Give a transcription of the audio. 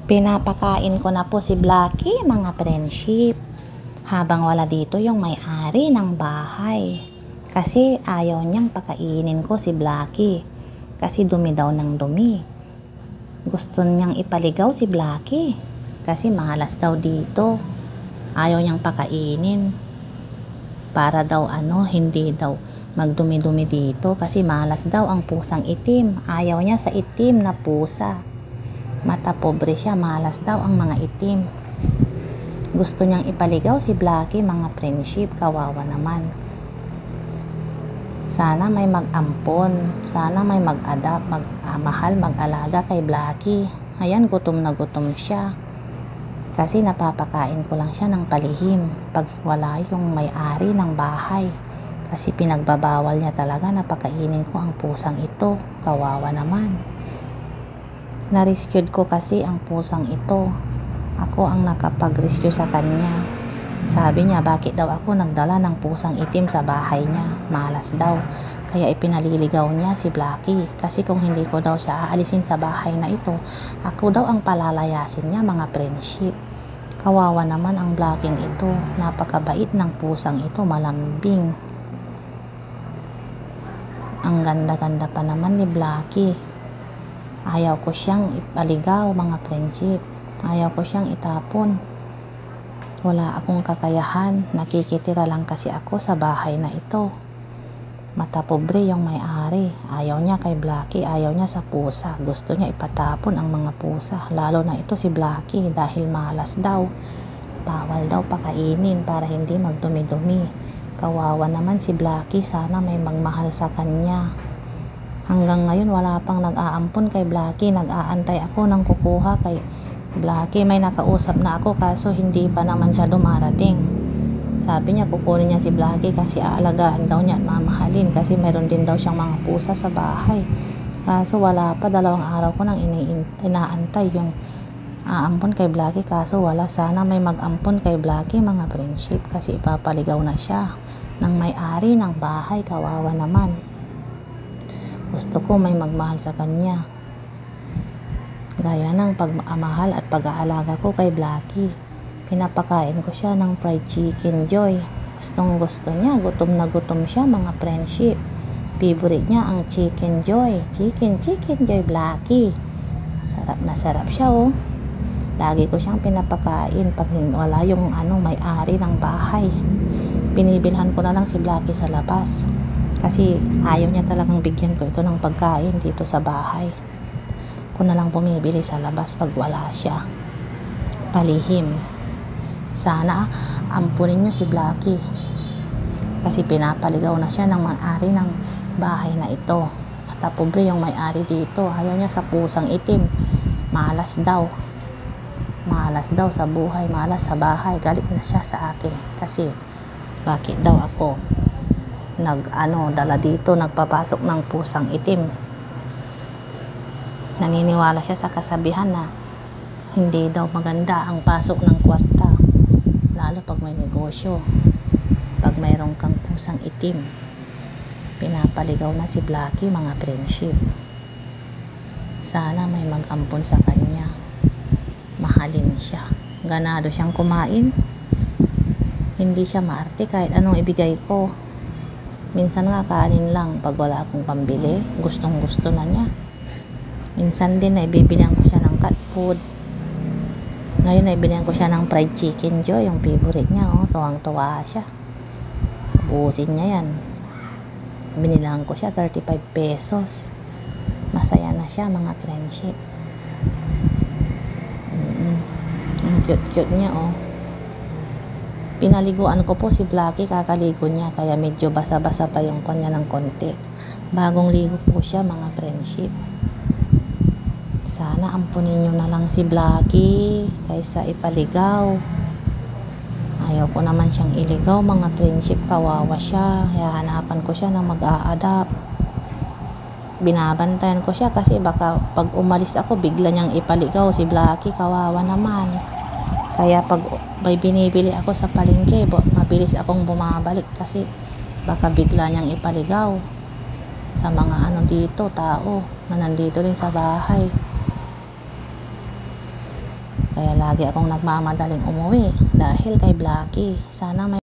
Pinapakain ko na po si Blacky, mga friendship. Habang wala dito yung may-ari ng bahay. Kasi ayaw niyang pakainin ko si Blacky. Kasi dumi daw ng dumi. Gusto niyang ipaligaw si Blacky. Kasi malas daw dito. Ayaw niyang pakainin. Para daw hindi daw magdumi-dumi dito. Kasi malas daw ang pusang itim. Ayaw niya sa itim na pusa. Mata pobre siya, malas daw ang mga itim. Gusto niyang ipaligaw si Blacky, mga friendship, kawawa naman. Sana may mag-ampon, sana may mag-adapt, mahal, mag-alaga kay Blacky. Ayan, gutom na gutom siya. Kasi napapakain ko lang siya ng palihim pag wala yung may-ari ng bahay. Kasi pinagbabawal niya talaga na pakainin ko ang pusang ito, kawawa naman. Na-rescued ko kasi ang pusang ito. Ako ang nakapag-rescue sa kanya. Sabi niya, bakit daw ako nagdala ng pusang itim sa bahay niya? Malas daw. Kaya ipinaliligaw niya si Blacky. Kasi kung hindi ko daw siya aalisin sa bahay na ito, ako daw ang palalayasin niya, mga friendship. Kawawa naman ang Blacking ito. Napakabait ng pusang ito, malambing. Ang ganda-ganda pa naman ni Blacky. Ayaw ko siyang ipaligaw, mga friendship. Ayaw ko siyang itapon. Wala akong kakayahan. Nakikitira lang kasi ako sa bahay na ito. Mata pobre yung may-ari. Ayaw niya kay Blacky. Ayaw niya sa pusa. Gusto niya ipatapon ang mga pusa. Lalo na ito si Blacky dahil malas daw. Bawal daw pakainin para hindi magdumi-dumi. Kawawa naman si Blacky. Sana may magmahal sa kanya. Hanggang ngayon wala pang nag-aampon kay Blacky. Nag-aantay ako ng kukuha kay Blacky. May nakausap na ako kaso hindi pa naman siya dumarating. Sabi niya kukunin niya si Blacky kasi aalagaan daw niya at mamahalin. Kasi mayroon din daw siyang mga pusa sa bahay. Kaso wala pa, 2 araw ko nang inaantay yung aampon kay Blacky. Kaso wala. Sana may mag-ampon kay Blacky, mga friendship. Kasi ipapaligaw na siya ng may-ari ng bahay. Kawawa naman. Gusto ko may magmahal sa kanya. Gaya ng pagmamahal at pag-aalaga ko kay Blacky. Pinapakain ko siya ng fried chicken joy. Gustong gusto niya. Gutom na gutom siya, mga friendship. Favorite niya ang chicken joy. Chicken joy Blacky. Sarap na sarap siya, oh. Lagi ko siyang pinapakain pag wala yung may-ari ng bahay. Binibilhan ko na lang si Blacky sa labas. Kasi ayaw niya talagang bigyan ko ito ng pagkain dito sa bahay. Ako na lang bumibili sa labas pag wala siya. Palihim. Sana ampunin niyo si Blacky. Kasi pinapaligaw na siya ng may-ari ng bahay na ito. At pobre yung may-ari dito. Ayaw niya sa pusang itim. Malas daw. Malas daw sa buhay. Malas sa bahay. Galit na siya sa akin. Kasi bakit daw ako dala dito, nagpapasok ng pusang itim. Naniniwala siya sa kasabihan na hindi daw maganda ang pasok ng kwarta, lalo pag may negosyo. Pag mayroon kang pusang itim, pinapaligaw na si Blacky, mga friendship. Sana may mag-ampon sa kanya. Mahalin siya. Ganado siyang kumain. Hindi siya maarte kahit anong ibigay ko. Minsan nga kanin lang pag wala akong pambili. Gustong gusto na niya. Minsan din na ibibilihan ko siya ng cat food. Ngayon na ibibilihan ko siya ng fried chicken joy. Yung favorite niya, oh. Tuwang-tuwa siya. Ubusin niya yan. Binilang ko siya 35 pesos. Masaya na siya, mga friendship. Ang cute-cute niya, oh. Pinaliguan ko po si Blacky, kakaligo niya, kaya medyo basa-basa pa yung kanya ng konti. Bagong ligo po siya, mga friendship. Sana ampunin nyo na lang si Blacky kaysa ipaligaw. Ayaw ko naman siyang iligaw, mga friendship. Kawawa siya. Hahanapan ko siya ng mag-a-adapt. Binabantayan ko siya kasi baka pag umalis ako, bigla niyang ipaligaw si Blacky. Kawawa naman. Kaya pag may binibili ako sa palengke, mabilis akong bumabalik kasi baka bigla niyang ipaligaw sa mga dito, tao na nandito rin sa bahay. Kaya lagi akong nagmamadaling umuwi dahil kay Blackie. Sana may